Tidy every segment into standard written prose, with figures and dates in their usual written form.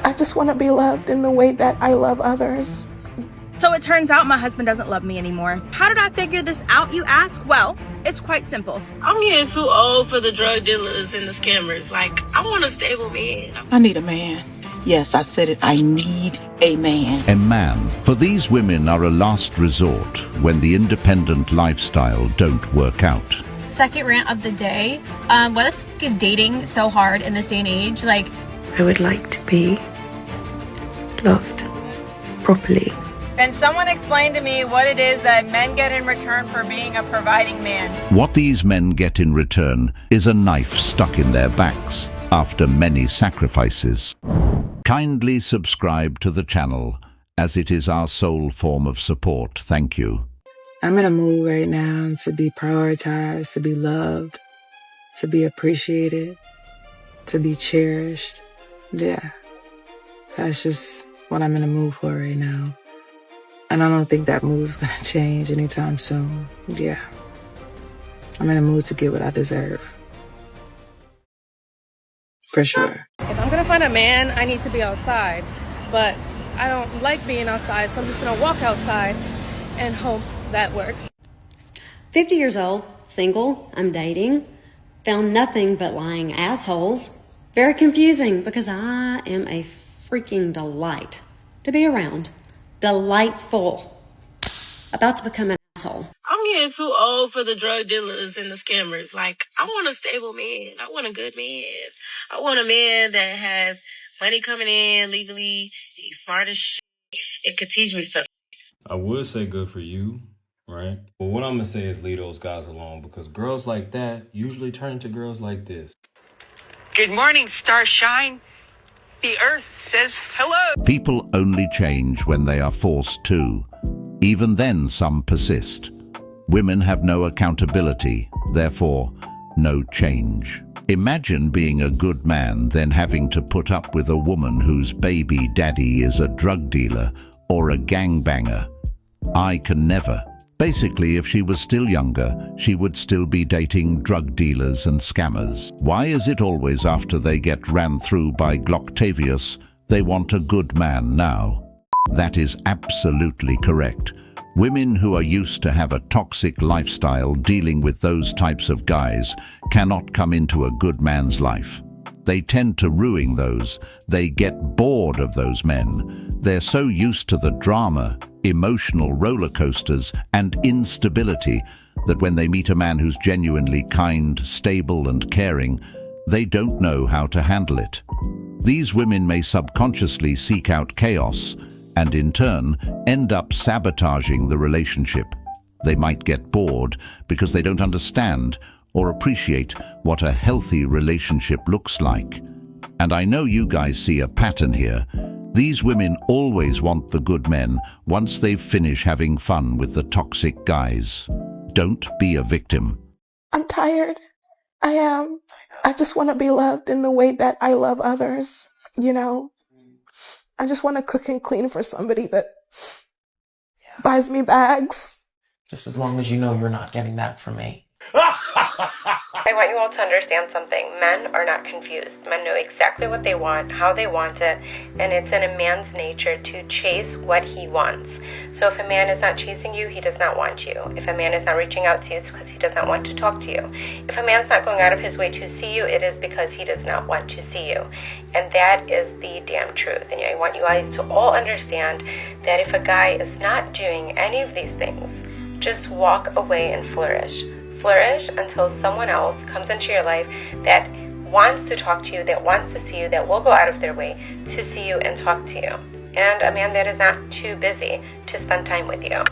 I just want to be loved in the way that I love others. So it turns out my husband doesn't love me anymore. How did I figure this out, you ask? Well, it's quite simple. I'm getting too old for the drug dealers and the scammers. Like, I want a stable man. I need a man. Yes, I said it. I need a man. A man. For these women are a last resort when the independent lifestyle don't work out. Second rant of the day. What the f is dating so hard in this day and age? Like, I would like to be loved properly. Can someone explain to me what it is that men get in return for being a providing man? What these men get in return is a knife stuck in their backs after many sacrifices. Kindly subscribe to the channel, as it is our sole form of support. Thank you. I'm in a mood right now to be prioritized, to be loved, to be appreciated, to be cherished. Yeah, that's just what I'm in a mood for right now. And I don't think that mood's gonna change anytime soon. Yeah, I'm in a mood to get what I deserve. For sure. If I'm gonna find a man, I need to be outside. But I don't like being outside, so I'm just gonna walk outside and hope that works. 50 years old, single, I'm dating. Found nothing but lying assholes. Very confusing because I am a freaking delight to be around. Delightful. About to become an asshole. I'm getting too old for the drug dealers and the scammers. Like, I want a stable man. I want a good man. I want a man that has money coming in legally. He's smart as shit. It could teach me stuff. I would say good for you, right? But what I'm gonna say is leave those guys alone, because girls like that usually turn into girls like this. Good morning, starshine. The earth says hello. People only change when they are forced to. Even then, some persist. Women have no accountability, therefore, no change. Imagine being a good man, then having to put up with a woman whose baby daddy is a drug dealer or a gangbanger. I can never. Basically, if she was still younger, she would still be dating drug dealers and scammers. Why is it always after they get ran through by Glocktavius, they want a good man now? That is absolutely correct. Women who are used to have a toxic lifestyle dealing with those types of guys cannot come into a good man's life. They tend to ruin those. They get bored of those men. They're so used to the drama, emotional roller coasters, and instability that when they meet a man who's genuinely kind, stable, and caring, they don't know how to handle it. These women may subconsciously seek out chaos and in turn end up sabotaging the relationship. They might get bored because they don't understand or appreciate what a healthy relationship looks like. And I know you guys see a pattern here. These women always want the good men once they've finished having fun with the toxic guys. Don't be a victim. I'm tired. I am. I just want to be loved in the way that I love others, you know? I just want to cook and clean for somebody that buys me bags. Just as long as you know you're not getting that from me. I want you all to understand something. Men are not confused. Men know exactly what they want, how they want it, and it's in a man's nature to chase what he wants. So if a man is not chasing you, he does not want you. If a man is not reaching out to you, it's because he does not want to talk to you. If a man's not going out of his way to see you, it is because he does not want to see you. And that is the damn truth. And I want you guys to all understand that if a guy is not doing any of these things, just walk away and flourish. Flourish until someone else comes into your life that wants to talk to you, that wants to see you, that will go out of their way to see you and talk to you. And a man that is not too busy to spend time with you.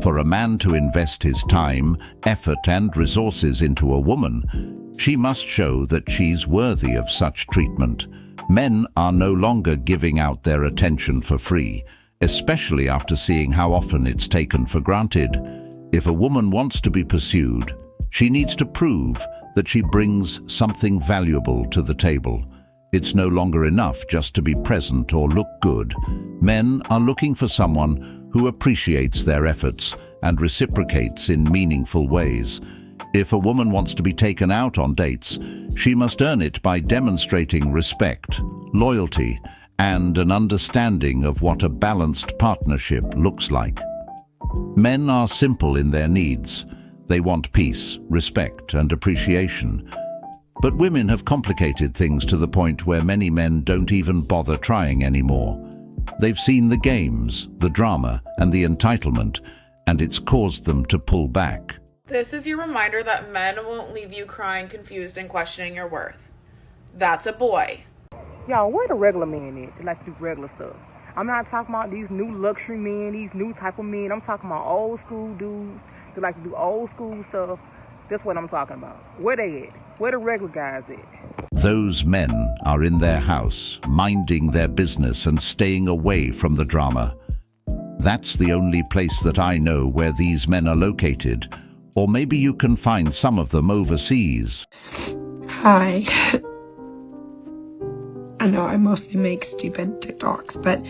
For a man to invest his time, effort, and resources into a woman, she must show that she's worthy of such treatment. Men are no longer giving out their attention for free, especially after seeing how often it's taken for granted. If a woman wants to be pursued, she needs to prove that she brings something valuable to the table. It's no longer enough just to be present or look good. Men are looking for someone who appreciates their efforts and reciprocates in meaningful ways. If a woman wants to be taken out on dates, she must earn it by demonstrating respect, loyalty, and an understanding of what a balanced partnership looks like. Men are simple in their needs. They want peace, respect, and appreciation. But women have complicated things to the point where many men don't even bother trying anymore. They've seen the games, the drama, and the entitlement, and it's caused them to pull back. This is your reminder that men won't leave you crying, confused, and questioning your worth. That's a boy. Y'all, where the regular men at that like to do regular stuff? I'm not talking about these new luxury men, these new type of men. I'm talking about old school dudes that like to do old school stuff. That's what I'm talking about. Where they at? Where the regular guys at? Those men are in their house, minding their business and staying away from the drama. That's the only place that I know where these men are located. Or maybe you can find some of them overseas. Hi. I know I mostly make stupid TikToks, but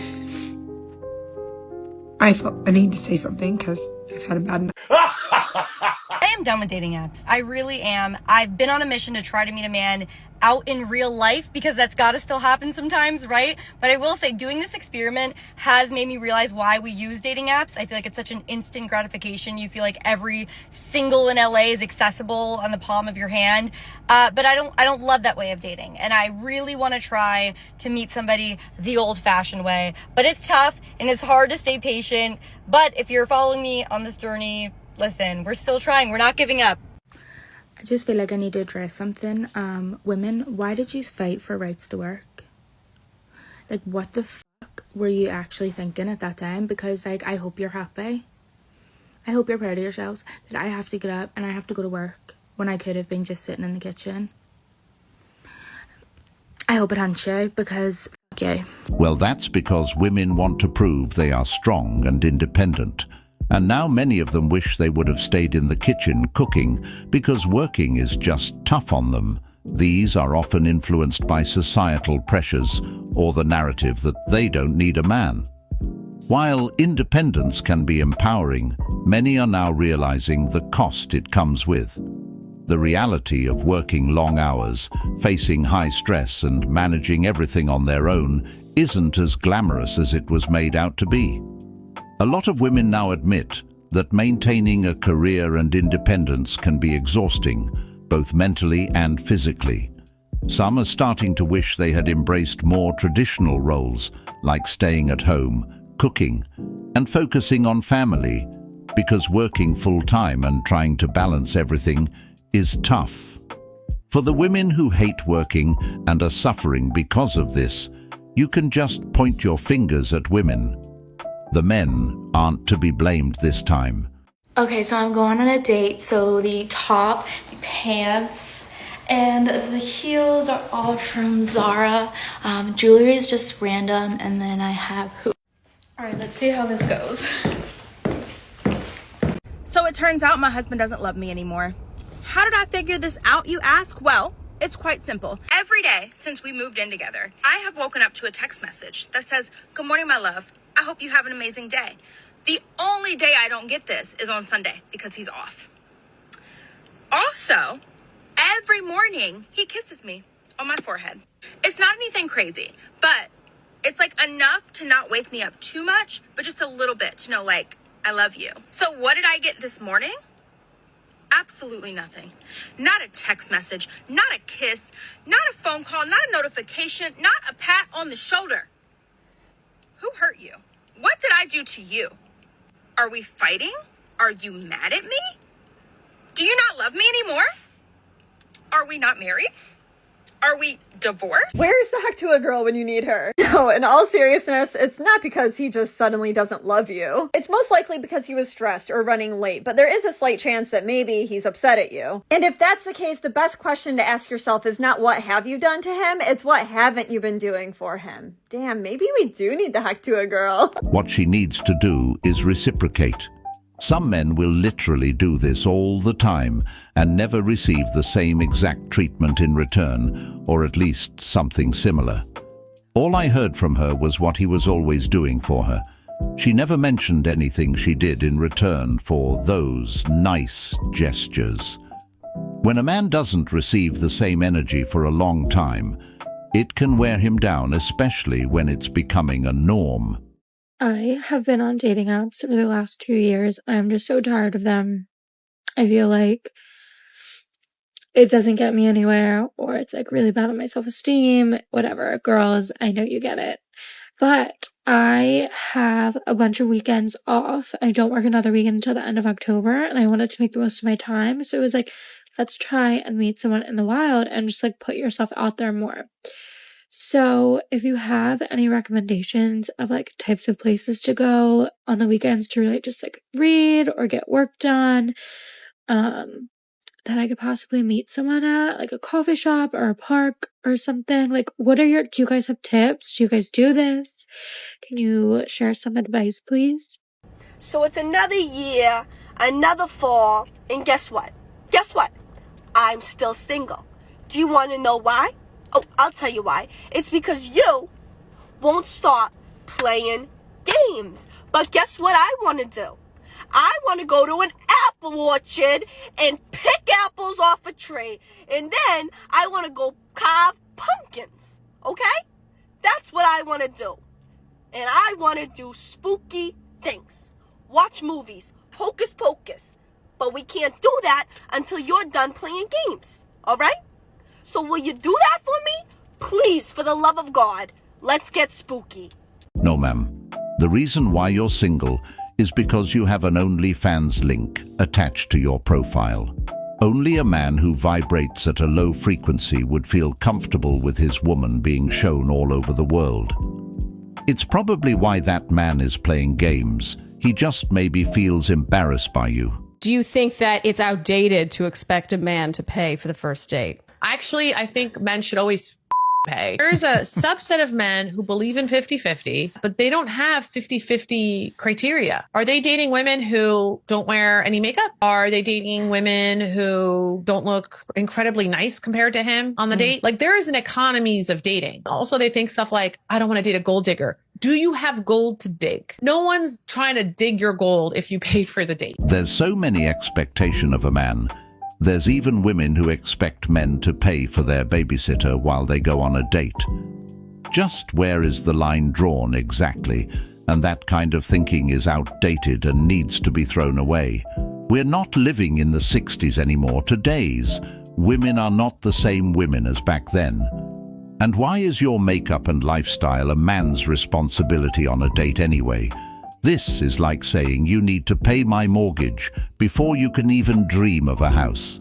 I felt I need to say something because I've had a bad night. I am done with dating apps. I really am. I've been on a mission to try to meet a man out in real life because that's got to still happen sometimes, right? But I will say doing this experiment has made me realize why we use dating apps. I feel like it's such an instant gratification. You feel like every single in LA is accessible on the palm of your hand. But I don't love that way of dating. And I really want to try to meet somebody the old fashioned way, but it's tough and it's hard to stay patient. But if you're following me on this journey, listen, we're still trying. We're not giving up. I just feel like I need to address something. Women, why did you fight for rights to work? Like, what the fuck were you actually thinking at that time? Because, like, I hope you're happy. I hope you're proud of yourselves that I have to get up and I have to go to work when I could have been just sitting in the kitchen. I hope it hunts you because fuck you. Well, that's because women want to prove they are strong and independent. And now many of them wish they would have stayed in the kitchen cooking because working is just tough on them. These are often influenced by societal pressures or the narrative that they don't need a man. While independence can be empowering, many are now realizing the cost it comes with. The reality of working long hours, facing high stress and managing everything on their own isn't as glamorous as it was made out to be. A lot of women now admit that maintaining a career and independence can be exhausting, both mentally and physically. Some are starting to wish they had embraced more traditional roles, like staying at home, cooking, and focusing on family, because working full-time and trying to balance everything is tough. For the women who hate working and are suffering because of this, you can just point your fingers at women. The men aren't to be blamed this time. Okay, so I'm going on a date, so the top, the pants, and the heels are all from Zara. Jewelry is just random, and then I have hoops. All right, let's see how this goes. So it turns out my husband doesn't love me anymore. How did I figure this out, you ask? Well, it's quite simple. Every day since we moved in together, I have woken up to a text message that says, "Good morning, my love. I hope you have an amazing day." The only day I don't get this is on Sunday because he's off. Also, every morning he kisses me on my forehead. It's not anything crazy, but it's like enough to not wake me up too much, but just a little bit to know, like, I love you. So what did I get this morning? Absolutely nothing. Not a text message, not a kiss, not a phone call, not a notification, not a pat on the shoulder. Who hurt you? What did I do to you? Are we fighting? Are you mad at me? Do you not love me anymore? Are we not married? Are we divorced? Where's the heck to a girl when you need her? No, in all seriousness, it's not because he just suddenly doesn't love you. It's most likely because he was stressed or running late, but there is a slight chance that maybe he's upset at you. And if that's the case, the best question to ask yourself is not what have you done to him, it's what haven't you been doing for him. Damn, maybe we do need the heck to a girl. What she needs to do is reciprocate. Some men will literally do this all the time and never receive the same exact treatment in return, or at least something similar. All I heard from her was what he was always doing for her. She never mentioned anything she did in return for those nice gestures. When a man doesn't receive the same energy for a long time, It can wear him down, especially when it's becoming a norm. I have been on dating apps for the last 2 years. I'm just so tired of them. I feel like it doesn't get me anywhere, or it's like really bad on my self-esteem, whatever. Girls, I know you get it. But I have a bunch of weekends off. I don't work another weekend until the end of October, and I wanted to make the most of my time. So it was like, let's try and meet someone in the wild and just like put yourself out there more. So if you have any recommendations of like types of places to go on the weekends to really just like read or get work done, that I could possibly meet someone at, like a coffee shop or a park or something. Like, do you guys have tips? Do you guys do this? Can you share some advice, please? So it's another year, another fall, and guess what? Guess what? I'm still single. Do you want to know why? Oh, I'll tell you why. It's because you won't stop playing games. But guess what I want to do? I want to go to an apple orchard and pick apples off a tree. And then I want to go carve pumpkins. Okay? That's what I want to do. And I want to do spooky things. Watch movies. Hocus pocus. But we can't do that until you're done playing games. Alright? So will you do that for me? Please, for the love of God, let's get spooky. No, ma'am. The reason why you're single is because you have an OnlyFans link attached to your profile. Only a man who vibrates at a low frequency would feel comfortable with his woman being shown all over the world. It's probably why that man is playing games. He just maybe feels embarrassed by you. Do you think that it's outdated to expect a man to pay for the first date? Actually, I think men should always pay. There's a subset of men who believe in 50-50, but they don't have 50-50 criteria. Are they dating women who don't wear any makeup? Are they dating women who don't look incredibly nice compared to him on the date? Like, there is an economies of dating. Also, they think stuff like, I don't want to date a gold digger. Do you have gold to dig? No one's trying to dig your gold if you paid for the date. There's so many expectations of a man. There's even women who expect men to pay for their babysitter while they go on a date. Just where is the line drawn exactly? And that kind of thinking is outdated and needs to be thrown away. We're not living in the 60s anymore. Today's women are not the same women as back then. And why is your makeup and lifestyle a man's responsibility on a date anyway? This is like saying you need to pay my mortgage before you can even dream of a house.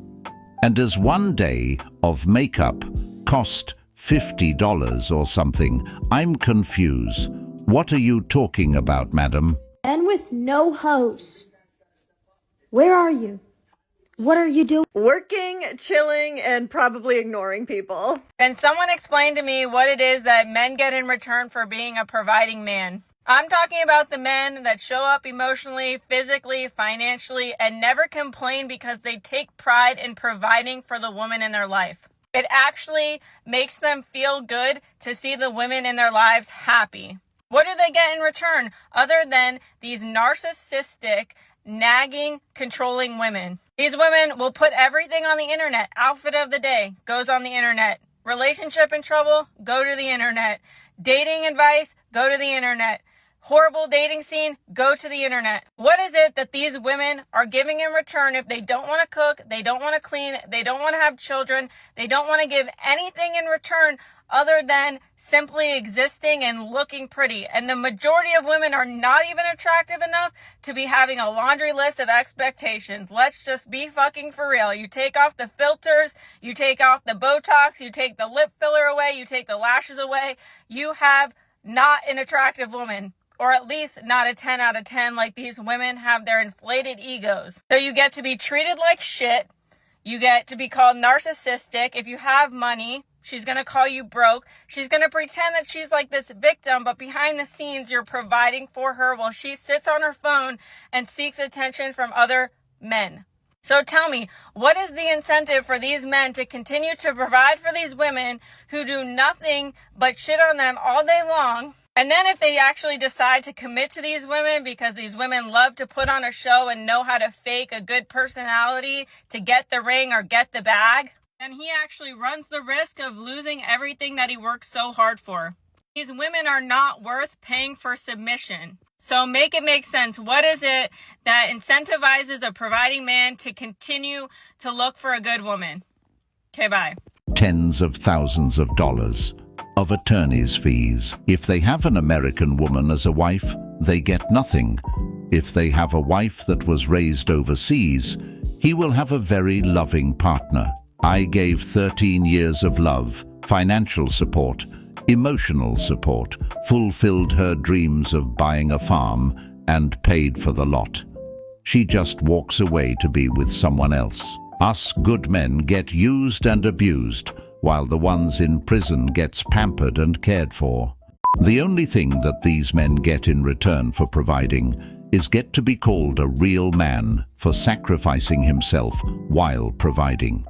And does one day of makeup cost $50 or something? I'm confused. What are you talking about, madam? And with no hose. Where are you? What are you doing? Working, chilling, and probably ignoring people. Can someone explain to me what it is that men get in return for being a providing man? I'm talking about the men that show up emotionally, physically, financially, and never complain because they take pride in providing for the woman in their life. It actually makes them feel good to see the women in their lives happy. What do they get in return other than these narcissistic, nagging, controlling women? These women will put everything on the internet. Outfit of the day goes on the internet. Relationship in trouble, go to the internet. Dating advice, go to the internet. Horrible dating scene, go to the internet. What is it that these women are giving in return if they don't want to cook, they don't want to clean, they don't want to have children, they don't want to give anything in return other than simply existing and looking pretty? And the majority of women are not even attractive enough to be having a laundry list of expectations. Let's just be fucking for real. You take off the filters, you take off the Botox, you take the lip filler away, you take the lashes away. You have not an attractive woman. Or at least not a 10 out of 10 like these women have their inflated egos. So you get to be treated like shit. You get to be called narcissistic. If you have money, she's going to call you broke. She's going to pretend that she's like this victim, but behind the scenes, you're providing for her while she sits on her phone and seeks attention from other men. So tell me, what is the incentive for these men to continue to provide for these women who do nothing but shit on them all day long? And then if they actually decide to commit to these women because these women love to put on a show and know how to fake a good personality to get the ring or get the bag, And he actually runs the risk of losing everything that he works so hard for. These women are not worth paying for submission. So make it make sense. What is it that incentivizes a providing man to continue to look for a good woman? Okay, bye. Tens of thousands of dollars of attorney's fees. If they have an American woman as a wife, they get nothing. If they have a wife that was raised overseas, he will have a very loving partner. I gave 13 years of love, financial support, emotional support, fulfilled her dreams of buying a farm, and paid for the lot. She just walks away to be with someone else. Us good men get used and abused, while the ones in prison gets pampered and cared for. The only thing that these men get in return for providing is get to be called a real man for sacrificing himself while providing.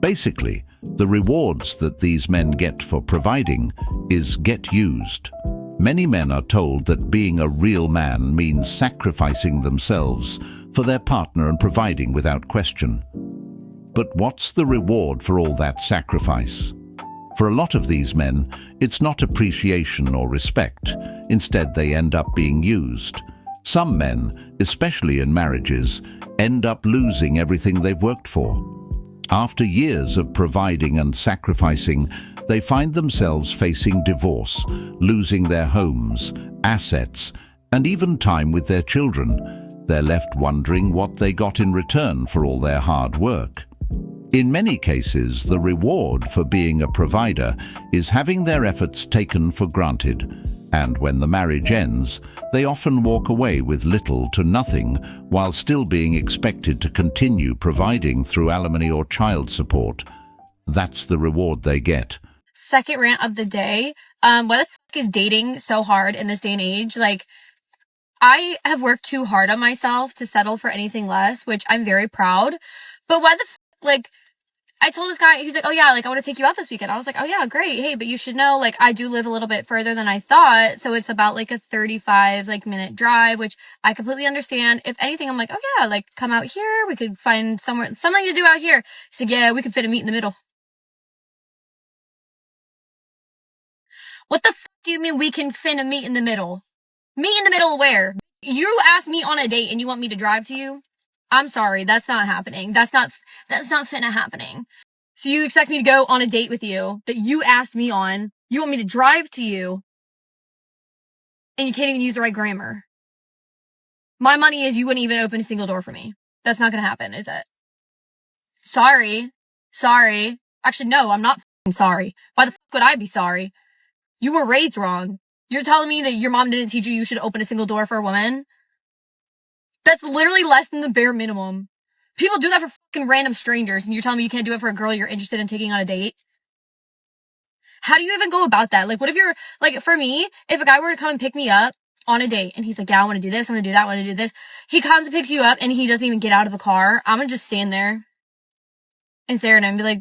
Basically, the rewards that these men get for providing is get used. Many men are told that being a real man means sacrificing themselves for their partner and providing without question. But what's the reward for all that sacrifice? For a lot of these men, it's not appreciation or respect. Instead, they end up being used. Some men, especially in marriages, end up losing everything they've worked for. After years of providing and sacrificing, they find themselves facing divorce, losing their homes, assets, and even time with their children. They're left wondering what they got in return for all their hard work. In many cases, the reward for being a provider is having their efforts taken for granted, and when the marriage ends, they often walk away with little to nothing while still being expected to continue providing through alimony or child support. That's the reward they get. Second rant of the day. Why the fuck is dating so hard in this day and age? Like, I have worked too hard on myself to settle for anything less, which I'm very proud. But why the fuck, like, I told this guy, he's like, oh yeah, like, I want to take you out this weekend. I was like, oh yeah, great. Hey, but you should know, like, I do live a little bit further than I thought. So it's about like a 35 minute drive, which I completely understand. If anything, I'm like, oh yeah, like, come out here. We could find something to do out here. He said, yeah, we could fit a meet in the middle. What the fuck do you mean we can fit a meet in the middle? Meet in the middle where? You asked me on a date and you want me to drive to you? I'm sorry, that's not happening. That's not finna happening. So you expect me to go on a date with you that you asked me on, you want me to drive to you, and you can't even use the right grammar. My money is you wouldn't even open a single door for me. That's not gonna happen, is it? Sorry. Actually, no, I'm not sorry. Why the fuck would I be sorry? You were raised wrong. You're telling me that your mom didn't teach you should open a single door for a woman? That's literally less than the bare minimum. People do that for fucking random strangers, and you're telling me you can't do it for a girl you're interested in taking on a date? How do you even go about that? Like, what if you're, like, for me, if a guy were to come and pick me up on a date, and he's like, yeah, I want to do this, I want to do that, I want to do this. He comes and picks you up, and he doesn't even get out of the car. I'm going to just stand there and stare at him and be like,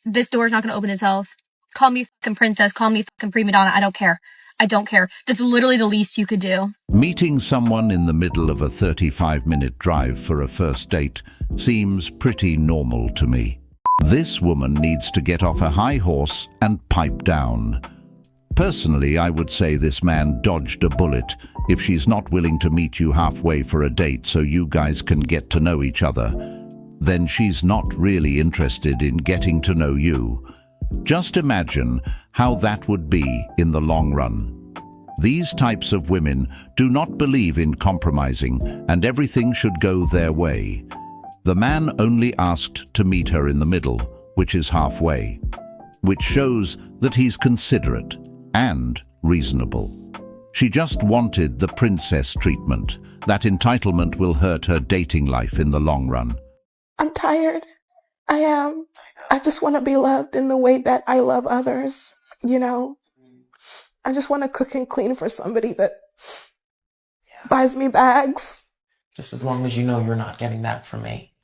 this door's not going to open itself. Call me fucking princess, call me fucking prima donna, I don't care. I don't care. That's literally the least you could do. Meeting someone in the middle of a 35-minute drive for a first date seems pretty normal to me. This woman needs to get off a high horse and pipe down. Personally, I would say this man dodged a bullet if she's not willing to meet you halfway for a date so you guys can get to know each other. Then she's not really interested in getting to know you. Just imagine how that would be in the long run. These types of women do not believe in compromising, and everything should go their way. The man only asked to meet her in the middle, which is halfway, which shows that he's considerate and reasonable. She just wanted the princess treatment. That entitlement will hurt her dating life in the long run. I'm tired. I am. I just want to be loved in the way that I love others, you know? I just want to cook and clean for somebody that buys me bags. Just as long as you know you're not getting that from me.